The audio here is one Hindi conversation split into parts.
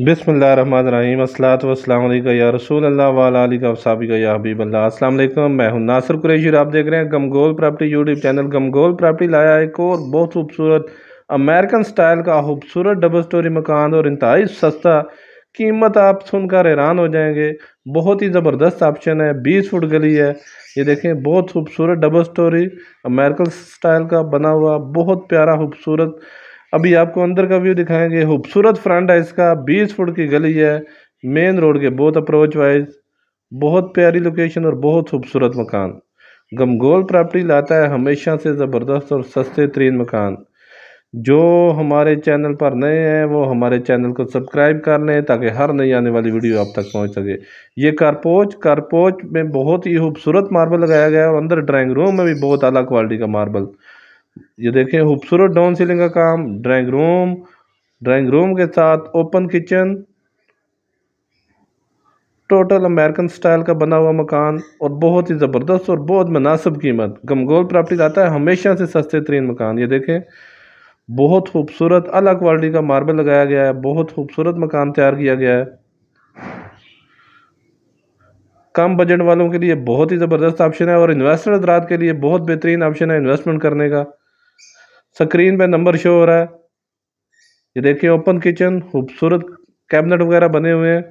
बिस्मिल्लाहिर्रहमानिर्रहीम अस्सलातु वस्सलामु अलैका या रसूल अल्लाह व अला आलिका व सहाबिका या हबीब अल्लाह। अस्सलाम वालेकुम, मैं हूं नासिर कुरैशी और आप देख रहे हैं गमगोल प्रॉपर्टी यूट्यूब चैनल। गमगोल प्रॉपर्टी लाया एक और बहुत खूबसूरत अमेरिकन स्टाइल का खूबसूरत डबल स्टोरी मकान और इंतहाई सस्ता। कीमत आप सुनकर हैरान हो जाएंगे। बहुत ही ज़बरदस्त ऑप्शन है, 20 फुट गली है। ये देखें, बहुत खूबसूरत डबल स्टोरी अमेरिकन स्टाइल का बना हुआ, बहुत प्यारा खूबसूरत। अभी आपको अंदर का व्यू दिखाएंगे। खूबसूरत फ्रंट है इसका, 20 फुट की गली है, मेन रोड के बहुत अप्रोच वाइज। बहुत प्यारी लोकेशन और बहुत खूबसूरत मकान। गमगोल प्रॉपर्टी लाता है हमेशा से ज़बरदस्त और सस्ते तरीन मकान। जो हमारे चैनल पर नए हैं वो हमारे चैनल को सब्सक्राइब कर लें ताकि हर नई आने वाली वीडियो आप तक पहुंच सके। ये कारपोच में बहुत ही खूबसूरत मार्बल लगाया गया है और अंदर ड्राइंग रूम में भी बहुत अला क्वालिटी का मार्बल। ये देखें, खूबसूरत डाउन सीलिंग का काम, ड्राइंग रूम के साथ open kitchen, total American style का बना हुआ मकान और बहुत ही ज़बरदस्त और बहुत मुनासिब कीमत। गमगोल प्रॉपर्टी आता है हमेशा से सस्ते तरीन मकान। ये देखें, बहुत खूबसूरत अलग क्वालिटी का मार्बल लगाया गया है, बहुत खूबसूरत मकान तैयार किया गया है। कम बजट वालों के लिए बहुत ही ज़बरदस्त ऑप्शन है और इन्वेस्टर हज़रात के लिए बहुत बेहतरीन ऑप्शन है इन्वेस्टमेंट करने का। स्क्रीन पे नंबर शो हो रहा है। ये देखिए, ओपन किचन, खूबसूरत कैबिनेट वगैरह बने हुए हैं,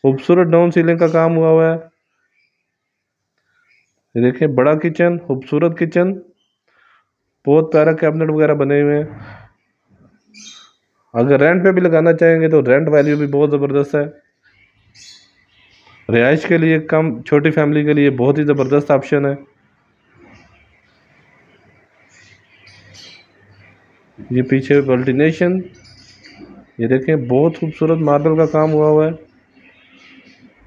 खूबसूरत डाउन सीलिंग का काम हुआ है। ये देखिए, बड़ा किचन, खूबसूरत किचन, बहुत प्यारा कैबिनेट वगैरह बने हुए हैं। अगर रेंट पे भी लगाना चाहेंगे तो रेंट वैल्यू भी बहुत ज़बरदस्त है। रिहाइश के लिए, कम छोटी फैमिली के लिए बहुत ही ज़बरदस्त ऑप्शन है। ये पीछे वेल्टिनेशन, ये देखें, बहुत खूबसूरत मार्बल का काम हुआ है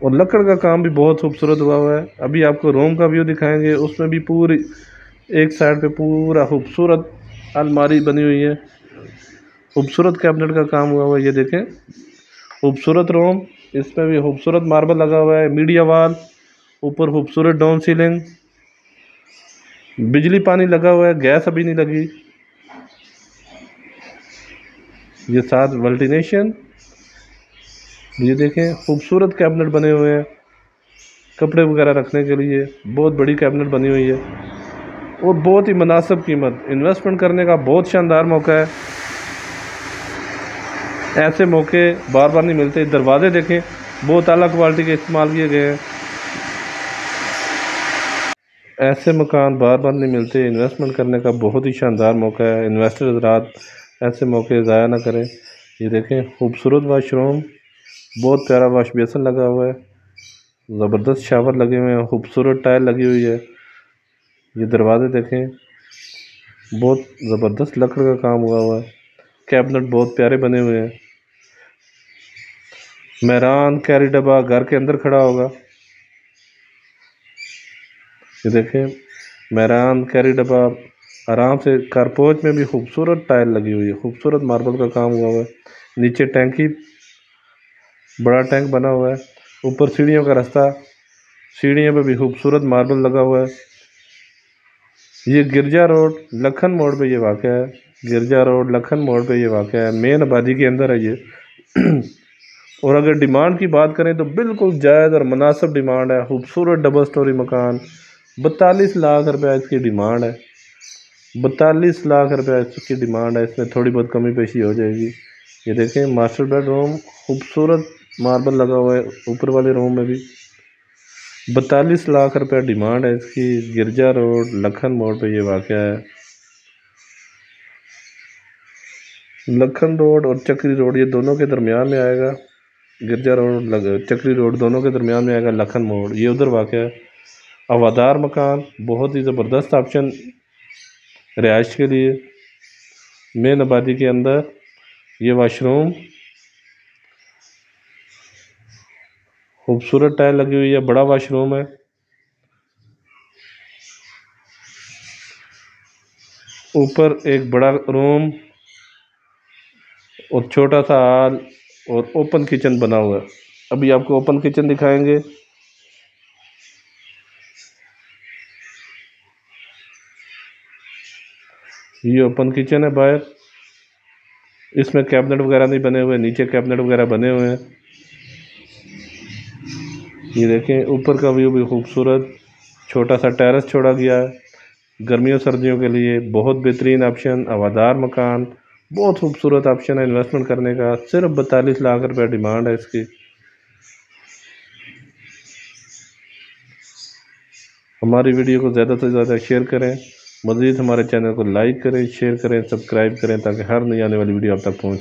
और लकड़ का काम भी बहुत खूबसूरत हुआ है। अभी आपको रूम का व्यू दिखाएंगे, उसमें भी पूरी एक साइड पे पूरा खूबसूरत अलमारी बनी हुई है, खूबसूरत कैबिनेट का काम हुआ है। ये देखें, खूबसूरत रूम, इसमें भी खूबसूरत मार्बल लगा हुआ है, मीडिया वाल, ऊपर खूबसूरत डाउन सीलिंग, बिजली पानी लगा हुआ है, गैस अभी नहीं लगी। ये साथ वेल्टिनेशन, ये देखें, खूबसूरत कैबिनेट बने हुए हैं कपड़े वगैरह रखने के लिए। बहुत बड़ी कैबिनेट बनी हुई है और बहुत ही मुनासिब कीमत। इन्वेस्टमेंट करने का बहुत शानदार मौका है। ऐसे मौके बार बार नहीं मिलते। दरवाजे देखें, बहुत आला क्वालिटी के इस्तेमाल किए गए हैं। ऐसे मकान बार बार नहीं मिलते। इन्वेस्टमेंट करने का बहुत ही शानदार मौका है। इन्वेस्टर हज़रात ऐसे मौके ज़ाया ना करें। ये देखें, खूबसूरत वाशरूम, बहुत प्यारा वाश बेसन लगा हुआ है, ज़बरदस्त शावर लगे हुए हैं, खूबसूरत टाइल लगी हुई है। ये दरवाजे देखें, बहुत ज़बरदस्त लकड़ का काम हुआ है, कैबिनेट बहुत प्यारे बने हुए हैं। मेहरान कैरी डब्बा घर के अंदर खड़ा होगा। ये देखें, मेहरान कैरी डब्बा आराम से। कारपोच में भी खूबसूरत टाइल लगी हुई है, खूबसूरत मार्बल का काम हुआ है। नीचे टैंकी, बड़ा टैंक बना हुआ है। ऊपर सीढ़ियों का रास्ता, सीढ़ियों पे भी खूबसूरत मार्बल लगा हुआ है। ये गिरजा रोड लखन मोड़ पे ये वाक़ है। गिरजा रोड लखन मोड़ पे ये वाक़ है, मेन आबादी के अंदर है ये। और अगर डिमांड की बात करें तो बिल्कुल जायज़ और मुनासिब डिमांड है। खूबसूरत डबल स्टोरी मकान, 42 लाख रुपया इसकी डिमांड है। 42 लाख रुपया इसकी डिमांड है। इसमें थोड़ी बहुत कमी पेशी हो जाएगी। ये देखें, मास्टर बेडरूम, खूबसूरत मार्बल लगा हुआ है ऊपर वाले रूम में भी। 42 लाख रुपया डिमांड है इसकी। गिरजा रोड लखन मोड़ पे ये वाक़ है। लखन रोड और चक्री रोड ये दोनों के दरमियान में आएगा। गिरजा रोड चक्री रोड दोनों के दरमियान में आएगा लखन मोड़, ये उधर वाक़ है। हवादार मकान, बहुत ही ज़बरदस्त ऑप्शन रिहाइश के लिए। मेन आबादी के अंदर ये वाशरूम, खूबसूरत टाइल लगी हुई है, बड़ा वाशरूम है। ऊपर एक बड़ा रूम और छोटा सा हॉल और ओपन किचन बना हुआ है। अभी आपको ओपन किचन दिखाएंगे। ये ओपन किचन है बाहर। इसमें कैबिनेट वगैरह नहीं बने हुए, नीचे कैबिनेट वगैरह बने हुए हैं। ये देखें ऊपर का व्यू भी खूबसूरत, छोटा सा टेरेस छोड़ा गया है। गर्मियों सर्दियों के लिए बहुत बेहतरीन ऑप्शन, हवादार मकान, बहुत खूबसूरत ऑप्शन है इन्वेस्टमेंट करने का। सिर्फ 42 लाख रुपए डिमांड है इसकी। हमारी वीडियो को ज़्यादा से ज़्यादा शेयर करें, मज़ीद हमारे चैनल को लाइक करें, शेयर करें, सब्सक्राइब करें ताकि हर नई आने वाली वीडियो आप तक पहुँचे।